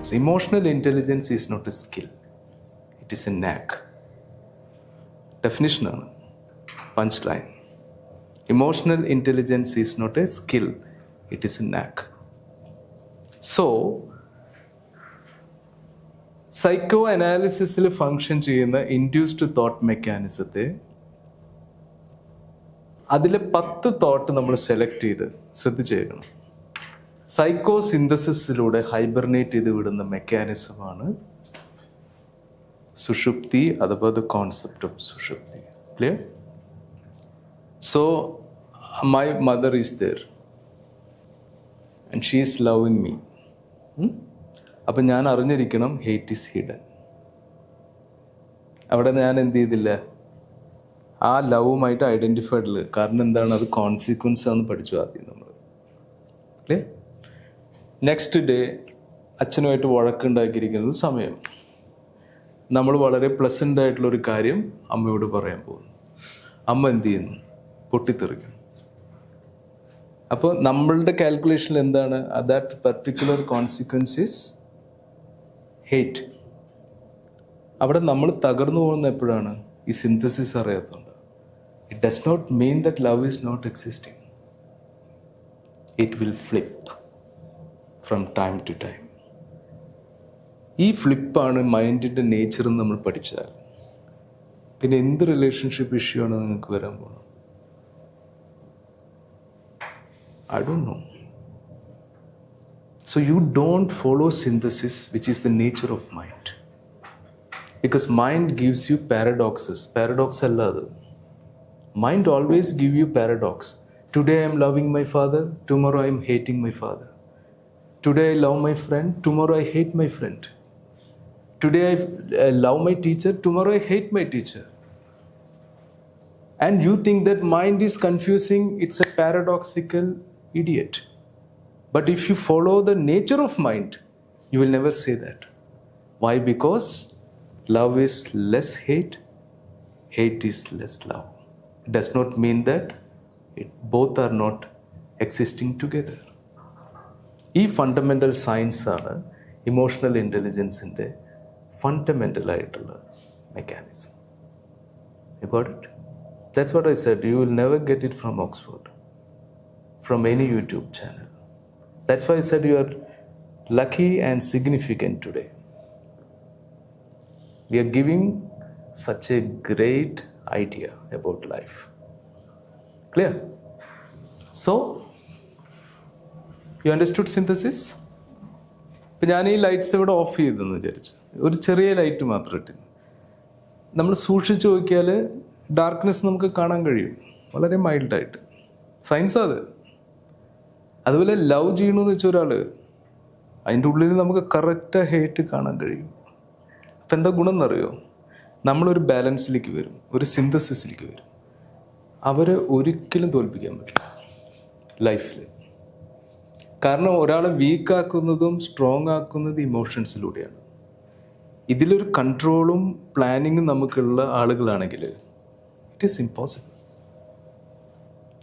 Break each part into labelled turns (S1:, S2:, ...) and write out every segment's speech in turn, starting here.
S1: intelligence. Emotional intelligence is not a skill. It is a knack. Definition ആണ്. Punchline. Emotional intelligence is not a skill. It is a knack. So, psycho അനാലിസിസിൽ function ചെയ്യുന്ന induced thought മെക്കാനിസത്തെ അതിലെ 10 thought നമ്മൾ select ചെയ്ത് ശ്രദ്ധിച്ചേക്കണം. Psycho സിന്തസിസിലൂടെ hibernate ചെയ്ത് വിടുന്ന മെക്കാനിസമാണ് സുഷുപ്തി അഥവാ the concept of സുഷുപ്തി. Clear? So my mother is there and she is loving me. അപ്പം ഞാൻ അറിഞ്ഞിരിക്കണം ഹേറ്റ് ഈസ് ഹിഡൻ. അവിടെ ഞാൻ എന്ത് ചെയ്തില്ല, ആ ലവുമായിട്ട് ഐഡൻറ്റിഫൈഡില്ല. കാരണം എന്താണ്, അത് കോൺസിക്വൻസ് ആണെന്ന് പഠിച്ചു ആദ്യം നമ്മൾ. അല്ലേ? നെക്സ്റ്റ് ഡേ അച്ഛനുമായിട്ട് വഴക്കുണ്ടാക്കിയിരിക്കുന്നത് സമയം. നമ്മൾ വളരെ പ്ലസൻ്റ് ആയിട്ടുള്ളൊരു കാര്യം അമ്മയോട് പറയാൻ പോകുന്നു. അമ്മ എന്ത് ചെയ്യുന്നു? പൊട്ടിത്തെറിക്കും. അപ്പോൾ നമ്മളുടെ കാൽക്കുലേഷനിൽ എന്താണ്, that particular consequence is hate. അവിടെ നമ്മൾ തകർന്നു പോകുന്ന എപ്പോഴാണ്? ഈ സിന്തസിസ് അറിയാത്തതുകൊണ്ട്. It does not mean that love is not existing. It will flip from time to time. ഈ ഫ്ലിപ്പാണ് മൈൻഡിൻ്റെ നേച്ചർ എന്ന് നമ്മൾ പഠിച്ചാൽ പിന്നെ എന്ത് റിലേഷൻഷിപ്പ് ഇഷ്യൂ ആണ് നിങ്ങൾക്ക് വരാൻ പോകുന്നത്? I don't know. So you don't follow synthesis, which is the nature of mind. Because mind gives you paradoxes. Paradox alladu. Mind always give you paradox. Today I am loving my father, tomorrow I am hating my father. Today I love my friend, tomorrow I hate my friend. Today I love my teacher, tomorrow I hate my teacher. And you think that mind is confusing, it's a paradoxical idiot. But if you follow the nature of mind, you will never say that. Why? Because love is less hate, hate is less love. It does not mean that both are not existing together. ഈ fundamental സയൻസാണ് emotional ഇൻ്റലിജൻസിൻ്റെ fundamental ആയിട്ടുള്ള mechanism. You got it? That's what I said. You will never get it from Oxford, from any YouTube channel. That's why I said you are lucky and significant today. We are giving such a great idea about life. Clear? So, you understood synthesis? ഇപ്പം ഞാൻ ഈ lights ഇവിടെ of ചെയ്തെന്ന് വിചാരിച്ചു. ഒരു ചെറിയ light മാത്രം ഇട്ടിരുന്നു. നമ്മൾ സൂക്ഷിച്ച് നോക്കിയാൽ ഡാർക്ക്നെസ് നമുക്ക് കാണാൻ കഴിയും, വളരെ മൈൽഡായിട്ട്. സയൻസ് അത്. അതുപോലെ ലവ് ചെയ്യണമെന്ന് വെച്ച ഒരാൾ, അതിൻ്റെ ഉള്ളിൽ നമുക്ക് കറക്റ്റ് ഹേറ്റ് കാണാൻ കഴിയും. അപ്പം എന്താ ഗുണം എന്നറിയോ? നമ്മളൊരു ബാലൻസിലേക്ക് വരും, ഒരു സിന്തസിസിലേക്ക് വരും. അവരെ ഒരിക്കലും തോൽപ്പിക്കാൻ പറ്റില്ല ലൈഫിൽ. കാരണം ഒരാളെ വീക്കാക്കുന്നതും സ്ട്രോങ് ആക്കുന്നതും ഇമോഷൻസിലൂടെയാണ്. ഇതിലൊരു കൺട്രോളും പ്ലാനിങ്ങും നമുക്കുള്ള ആളുകളാണെങ്കിൽ it is impossible.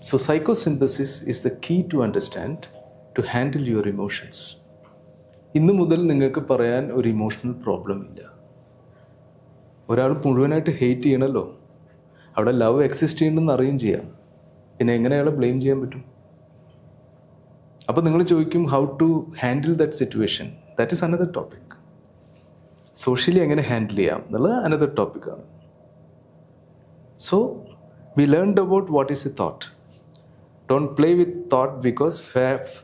S1: So psychosynthesis is the key to understand, to handle your emotions. ഇന്ന് മുതൽ നിങ്ങൾക്ക് പറയാൻ ഒരു ഇമോഷണൽ പ്രോബ്ലം ഇല്ല. ഒരാൾ മുഴുവനായിട്ട് ഹേറ്റ് ചെയ്യണമല്ലോ, അവിടെ ലവ് എക്സിസ്റ്റ് ചെയ്യണമെന്ന് അറിയുകയും ചെയ്യാം. പിന്നെ എങ്ങനെ അയാളെ ബ്ലെയിം ചെയ്യാൻ പറ്റും? അപ്പോൾ നിങ്ങൾ ചോദിക്കും how to handle that situation. That is another topic. Socially എങ്ങനെ ഹാൻഡിൽ ചെയ്യാം എന്നുള്ളത് അനദർ ടോപ്പിക്കാണ്. So, we learned about what is a thought. Don't play with thought because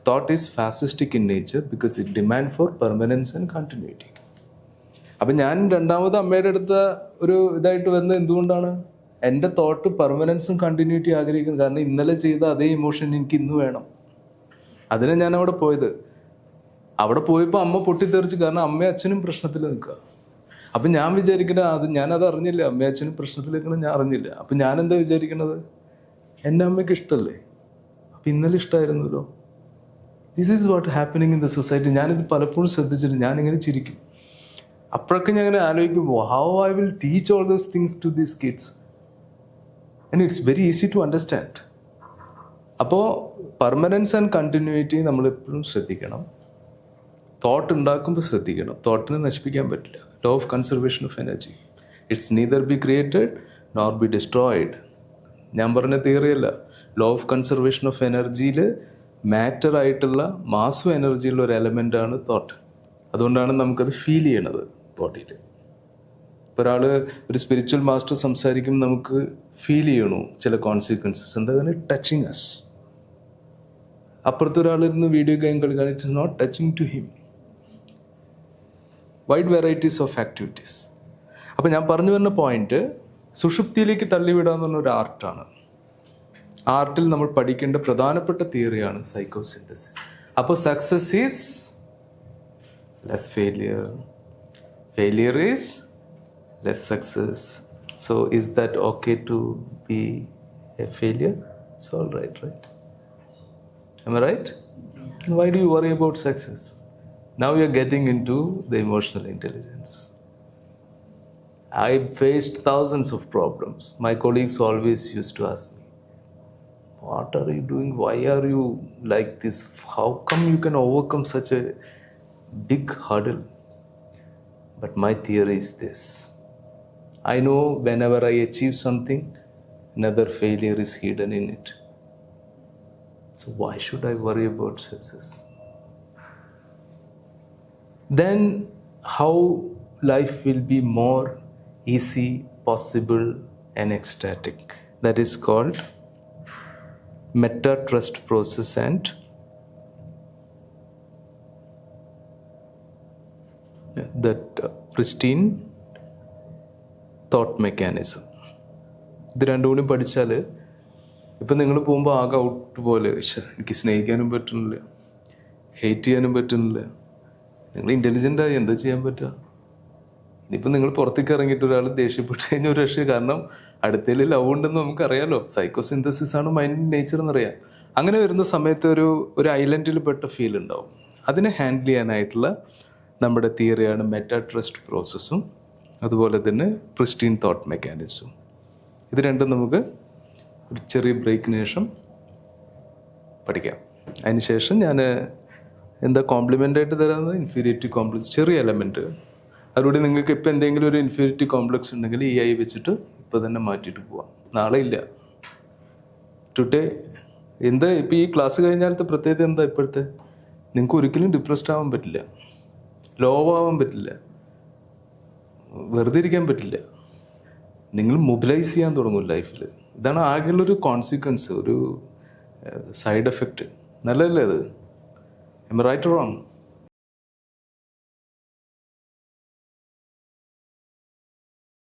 S1: thought is fascistic in nature because it demands for permanence and continuity. അപ്പം ഞാൻ രണ്ടാമത് അമ്മയുടെ അടുത്ത ഒരു ഇതായിട്ട് വന്നത് എന്തുകൊണ്ടാണ്? എൻ്റെ തോട്ട് പെർമനൻസും കണ്ടിന്യൂറ്റി ആഗ്രഹിക്കുന്നത്. കാരണം ഇന്നലെ ചെയ്ത അതേ ഇമോഷൻ എനിക്ക് ഇന്ന് വേണം. അതിനെ ഞാൻ അവിടെ പോയത്. അവിടെ പോയപ്പോൾ അമ്മ പൊട്ടിത്തെറിച്ച്. കാരണം അമ്മയും അച്ഛനും പ്രശ്നത്തിൽ നിൽക്കുക. അപ്പം ഞാൻ വിചാരിക്കണത് ഞാനത് അറിഞ്ഞില്ല, അമ്മയും അച്ഛനും പ്രശ്നത്തിലേക്കാണ് ഞാൻ അറിഞ്ഞില്ല. അപ്പം ഞാൻ എന്താ വിചാരിക്കണത്? എൻ്റെ അമ്മയ്ക്ക് ഇഷ്ടമല്ലേ, അപ്പം ഇന്നലെ ഇഷ്ടമായിരുന്നല്ലോ. This is what happening in the society. ഞാനിത് പലപ്പോഴും ശ്രദ്ധിച്ചിട്ട് ഞാനിങ്ങനെ ചിരിക്കും. അപ്പോഴൊക്കെ ഞാൻ അങ്ങനെ ആലോചിക്കും, how I will teach all those things to these kids. And it's very easy to understand. അപ്പോൾ പെർമനൻസ് ആൻഡ് കണ്ടിന്യൂറ്റി നമ്മളെപ്പോഴും ശ്രദ്ധിക്കണം. തോട്ട് ഉണ്ടാക്കുമ്പോൾ ശ്രദ്ധിക്കണം, തോട്ടിനെ നശിപ്പിക്കാൻ പറ്റില്ല. Law of conservation of energy, it's neither be created nor be destroyed. ഞാൻ പറഞ്ഞ തിയറിയല്ല. ലോ ഓഫ് കൺസർവേഷൻ ഓഫ് എനർജിയിൽ മാറ്റർ ആയിട്ടുള്ള മാസും എനർജിയുള്ള ഒരു എലമെൻ്റാണ് തോട്ട്. അതുകൊണ്ടാണ് നമുക്കത് ഫീൽ ചെയ്യണത് ബോഡിയിൽ. ഇപ്പോൾ ഒരാൾ ഒരു സ്പിരിച്വൽ മാസ്റ്റർ സംസാരിക്കുമ്പോൾ നമുക്ക് ഫീൽ ചെയ്യണു ചില കോൺസിക്വൻസസ്. എന്താണ്? Touching us. അപ്പുറത്ത് ഒരാളിരുന്ന് വീഡിയോ ഗെയിം കളിക്കാൻ, it's not touching to him. Wide varieties of activities. അപ്പോൾ ഞാൻ പറഞ്ഞു വരുന്ന പോയിന്റ്, സുഷുപ്തിയിലേക്ക് തള്ളിവിടുക എന്ന് പറഞ്ഞൊരു ആർട്ടാണ്. ആർട്ടിൽ നമ്മൾ പഠിക്കേണ്ട പ്രധാനപ്പെട്ട തിയറിയാണ് സൈക്കോസിന്തസിസ്. അപ്പോൾ success is less failure, failure is less success. So is that okay to be a failure? It's all right, right? Am I right? And why do you worry about success? Now you're getting into the emotional intelligence. I faced thousands of problems. My colleagues always used to ask me, what are you doing? Why are you like this? How come you can overcome such a big hurdle? But my theory is this. I know whenever I achieve something, another failure is hidden in it. So why should I worry about success? Then how life will be more easy, possible and ecstatic. That is called meta trust process and that pristine thought mechanism. ഇത് രണ്ടും കൂടി പഠിച്ചാൽ ഇപ്പം നിങ്ങൾ പോകുമ്പോൾ ആകെ out പോലെ, എനിക്ക് സ്നേഹിക്കാനും പറ്റുന്നില്ല, ഹെയ്റ്റ് ചെയ്യാനും പറ്റുന്നില്ല. നിങ്ങൾ ഇൻ്റലിജൻ്റായി എന്താ ചെയ്യാൻ പറ്റുക? ഇനിയിപ്പോൾ നിങ്ങൾ പുറത്തേക്ക് ഇറങ്ങിയിട്ട് ഒരാൾ ദേഷ്യപ്പെട്ട് കഴിഞ്ഞ ഒരു രക്ഷ, കാരണം അടുത്തതിൽ ലവ് ഉണ്ടെന്ന് നമുക്കറിയാലോ. സൈക്കോസിന്തസിസ് ആണ് മൈൻഡ് നേച്ചർ എന്നറിയാം. അങ്ങനെ വരുന്ന സമയത്ത് ഒരു ഐലൻഡിൽ പെട്ട ഫീൽ ഉണ്ടാവും. അതിനെ ഹാൻഡിൽ ചെയ്യാനായിട്ടുള്ള നമ്മുടെ തിയറിയാണ് മെറ്റാ ട്രസ്റ്റ് പ്രോസസ്സും അതുപോലെ തന്നെ പ്രിസ്റ്റീൻ തോട്ട് മെക്കാനിസം. ഇത് രണ്ടും നമുക്ക് ഒരു ചെറിയ ബ്രേക്കിന് ശേഷം പഠിക്കാം. അതിന് ശേഷം ഞാൻ എന്താ കോംപ്ലിമെൻ്റായിട്ട് തരാമെന്ന്, ഇൻഫീരിയറിറ്റി കോംപ്ലക്സ് ചെറിയ എലമെൻറ്റ്. അതിലൂടെ നിങ്ങൾക്ക് ഇപ്പോൾ എന്തെങ്കിലും ഒരു ഇൻഫീരിയറിറ്റി കോംപ്ലക്സ് ഉണ്ടെങ്കിൽ ഈ ആയി വെച്ചിട്ട് ഇപ്പോൾ തന്നെ മാറ്റിയിട്ട് പോവാം. നാളെ ഇല്ല, ടുഡേ. എന്താ ഇപ്പോൾ ഈ ക്ലാസ് കഴിഞ്ഞാലത്തെ പ്രത്യേകത എന്താ? ഇപ്പോഴത്തെ നിങ്ങൾക്ക് ഒരിക്കലും ഡിപ്രസ്ഡ് ആവാൻ പറ്റില്ല, ലോ ആവാൻ പറ്റില്ല, വെറുതെ ഇരിക്കാൻ പറ്റില്ല. നിങ്ങൾ മൊബിലൈസ് ചെയ്യാൻ തുടങ്ങും ലൈഫിൽ. ഇതാണ് ആകെയുള്ളൊരു കോൺസിക്വൻസ്, ഒരു സൈഡ് എഫക്റ്റ്. നല്ലതല്ലേ അത്? Am I right or wrong?